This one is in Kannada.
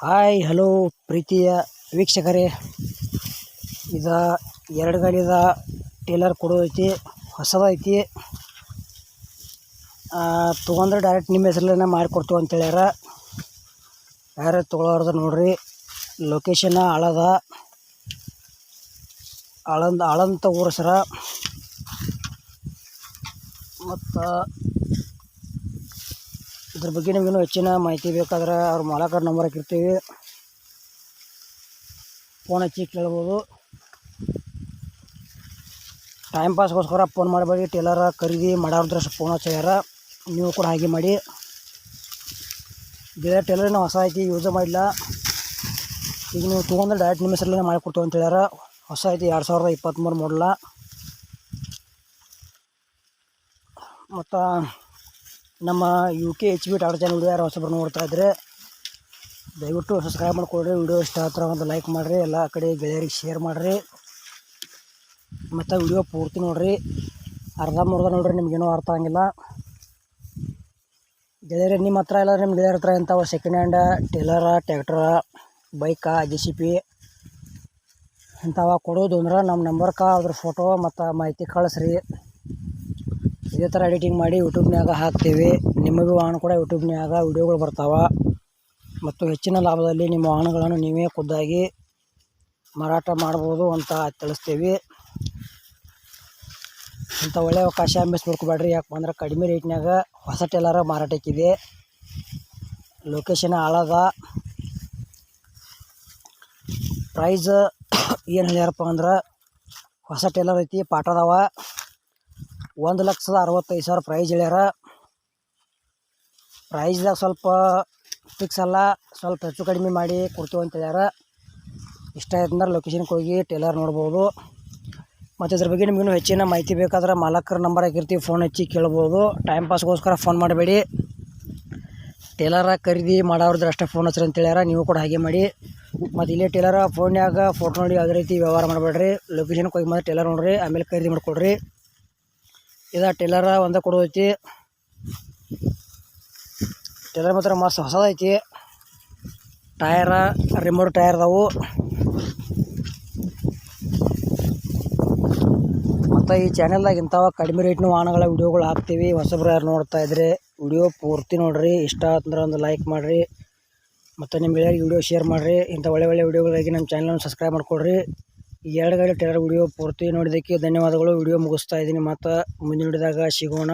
ಹಾಯ್ ಹಲೋ ಪ್ರೀತಿಯ ವೀಕ್ಷಕರೇ, ಇದು 2 ಗಾಲಿದ ಟೇಲರ್ ಕೊಡೋದೈತಿ, ಹೊಸದೈತಿ. ತೊಗೊಂಡ್ರೆ ಡೈರೆಕ್ಟ್ ನಿಮ್ಮ ಹೆಸರಲ್ಲೇ ಮಾಡಿಕೊಡ್ತೀವಿ ಅಂತ ಹೇಳ್ಯಾರ. ಯಾರು ತೊಗೊಳೋರ್ದು ನೋಡ್ರಿ. ಲೊಕೇಶನ್ ಆಳಂತ ಊರು ಸರ. ಮತ್ತು ಇದ್ರ ಬಗ್ಗೆ ನಿಮಗೇನು ಹೆಚ್ಚಿನ ಮಾಹಿತಿ ಬೇಕಾದ್ರೆ ಅವ್ರ ಮಾಲಕರ ನಂಬರ್ ಹಾಕಿರ್ತೀವಿ, ಫೋನ್ ಹಚ್ಚಿ ಕೇಳ್ಬೋದು. ಟೈಮ್ ಪಾಸ್ಗೋಸ್ಕರ ಫೋನ್ ಮಾಡಬೇಡಿ. ಟೇಲರ ಖರೀದಿ ಮಾಡೋದ್ರಷ್ಟು ಫೋನ್ ಹಚ್ಚಾರ, ನೀವು ಕೂಡ ಹಾಗೆ ಮಾಡಿ. ಬೇರೆ ಟೇಲರ್ ಹೊಸ ಐತಿ, ಯೂಸ್ ಮಾಡಿಲ್ಲ. ಈಗ ನೀವು ತೊಗೊಂಡ್ರೆ ಡೈರೆಕ್ಟ್ ನಿಮ್ಮ ಹೆಸರಲ್ಲೇ ಮಾಡಿಕೊಡ್ತೀವಿ ಅಂತ ಹೇಳ್ಯಾರ. ಹೊಸ ಐತಿ, 2023 ಮಾಡಲ. ಮತ್ತು ನಮ್ಮ UK HB Tata channel video ಯಾರು ಹೊಸಬ್ರು ನೋಡ್ತಾ ಇದ್ದರೆ ದಯವಿಟ್ಟು ಸಬ್ಸ್ಕ್ರೈಬ್ ಮಾಡಿಕೊಡ್ರಿ. ವಿಡಿಯೋ ಇಷ್ಟ ಹತ್ರ ಒಂದು ಲೈಕ್ ಮಾಡಿರಿ, ಎಲ್ಲ ಕಡೆ ಗೆಳೆಯರಿಗೆ ಶೇರ್ ಮಾಡಿರಿ. ಮತ್ತು ವಿಡಿಯೋ ಪೂರ್ತಿ ನೋಡಿರಿ. ಅರ್ಧಂಬರ್ಧ ನೋಡಿರಿ, ನಿಮಗೇನೂ ಅರ್ಥ ಆಗಿಲ್ಲ. ಗೆಳೆಯರಿ, ನಿಮ್ಮ ಹತ್ರ ಇಲ್ಲ, ನಿಮ್ಮ ಗೆಳೆಯರ ಹತ್ರ ಇಂಥವು ಸೆಕೆಂಡ್ ಹ್ಯಾಂಡ ಟೇಲರ, ಟ್ಯಾಕ್ಟ್ರ, ಬೈಕ, JCB ಇಂಥವು ಕೊಡೋದು ಅಂದ್ರೆ ನಮ್ಮ ನಂಬರ್ಗೆ ಅದ್ರ ಫೋಟೋ ಮತ್ತು ಮಾಹಿತಿ ಕಳಿಸ್ರಿ. ಇದೇ ಥರ ಎಡಿಟಿಂಗ್ ಮಾಡಿ ಯೂಟ್ಯೂಬ್ನಾಗ ಹಾಕ್ತೀವಿ. ನಿಮ್ಮ ವಾಹನ ಕೂಡ ಯೂಟ್ಯೂಬ್ನಾಗ ವಿಡಿಯೋಗಳು ಬರ್ತಾವೆ. ಮತ್ತು ಹೆಚ್ಚಿನ ಲಾಭದಲ್ಲಿ ನಿಮ್ಮ ವಾಹನಗಳನ್ನು ನೀವೇ ಖುದ್ದಾಗಿ ಮಾರಾಟ ಮಾಡ್ಬೋದು ಅಂತ ತಿಳಿಸ್ತೀವಿ. ಇಂಥ ಒಳ್ಳೆಯ ಅವಕಾಶ ಮಿಸ್ ಮಾಡ್ಕೊಬೇಡ್ರಿ. ಯಾಕೆ ಅಂದ್ರೆ ಕಡಿಮೆ ರೇಟ್ನಾಗ ಹೊಸ ಟೇಲರ ಮಾರಾಟಕ್ಕಿದೆ. ಲೊಕೇಶನ್ ಆಳದ. ಪ್ರೈಸ್ ಏನು ಹೇಳ್ಯಾರಪ್ಪ ಅಂದ್ರೆ, ಹೊಸ ಟೇಲರ್ ಐತಿ, ಪಾಠದವ 1,65,000 ಪ್ರೈಸ್ ಹೇಳ್ಯಾರ. ಪ್ರೈಸ್ದಾಗ ಸ್ವಲ್ಪ ಫಿಕ್ಸ್ ಅಲ್ಲ, ಸ್ವಲ್ಪ ಹೆಚ್ಚು ಕಡಿಮೆ ಮಾಡಿ ಕೊಡ್ತೀವಿ ಅಂತ ಹೇಳ್ಯಾರ. ಇಷ್ಟ ಆಯ್ತು ಅಂದ್ರೆ ಲೊಕೇಶನ್ಗೆ ಹೋಗಿ ಟೇಲರ್ ನೋಡ್ಬೋದು. ಮತ್ತು ಇದ್ರ ಬಗ್ಗೆ ನಿಮಗಿನ್ನೂ ಹೆಚ್ಚಿನ ಮಾಹಿತಿ ಬೇಕಾದ್ರೆ ಮಾಲಕರ ನಂಬರ್ ಹಾಕಿರ್ತೀವಿ, ಫೋನ್ ಹಚ್ಚಿ ಕೇಳ್ಬೋದು. ಟೈಮ್ ಪಾಸ್ಗೋಸ್ಕರ ಫೋನ್ ಮಾಡಬೇಡಿ. ಟೇಲರ ಖರೀದಿ ಮಾಡೋರ್ದ್ರೆ ಅಷ್ಟೇ ಫೋನ್ ಹಚ್ಚಿರಿ ಅಂತ ಹೇಳ್ಯಾರ, ನೀವು ಕೂಡ ಹಾಗೆ ಮಾಡಿ. ಮತ್ತು ಇಲ್ಲೇ ಟೇಲರ ಫೋನ್ಯಾಗ ಫೋಟೋ ನೋಡಿ ಯಾವುದೇ ರೀತಿ ವ್ಯವಹಾರ ಮಾಡಬೇಡ್ರಿ. ಲೊಕೇಶನ್ಗೆ ಹೋಗಿ ಮತ್ತೆ ಟೇಲರ್ ನೋಡ್ರಿ, ಆಮೇಲೆ ಖರೀದಿ ಮಾಡಿಕೊಡ್ರಿ. ಇದು ಟೇಲರ ಒಂದೇ ಕೊಡೋದೈತಿ. ಟೇಲರ್ ಮಾತ್ರ ಮಸ್ತ್ ಹೊಸದೈತಿ. ಟಯರ ರಿಮೋಟ್ ಟಯರ್ ಅದಾವು. ಮತ್ತು ಈ ಚಾನೆಲ್ದಾಗ ಇಂಥವು ಕಡಿಮೆ ರೇಟ್ನ ವಾಹನಗಳ ವಿಡಿಯೋಗಳು ಹಾಕ್ತೀವಿ. ಹೊಸಬ್ರು ಯಾರು ನೋಡ್ತಾ ಇದ್ರೆ ವಿಡಿಯೋ ಪೂರ್ತಿ ನೋಡಿರಿ. ಇಷ್ಟ ಅಂದ್ರೆ ಒಂದು ಲೈಕ್ ಮಾಡಿರಿ, ಮತ್ತು ನಿಮ್ಮ ಗೆಳೆಯರಿಗೆ ವಿಡಿಯೋ ಶೇರ್ ಮಾಡಿರಿ. ಇಂಥ ಒಳ್ಳೆ ವಿಡಿಯೋಗಳಾಗಿ ನಮ್ಮ ಚಾನಲನ್ನು ಸಬ್ಸ್ಕ್ರೈಬ್ ಮಾಡಿಕೊಡ್ರಿ. 2 ಗಾಲಿ ಟೇಲರ್ ವಿಡಿಯೋ ಪೂರ್ತಿ ನೋಡಿದ್ದಕ್ಕೆ ಧನ್ಯವಾದಗಳು. ವಿಡಿಯೋ ಮುಗಿಸ್ತಾ ಇದ್ದೀನಿ. ಮತ್ತು ಮುಂದಿನ ವಿಡಿಯೋದಾಗ ಸಿಗೋಣ.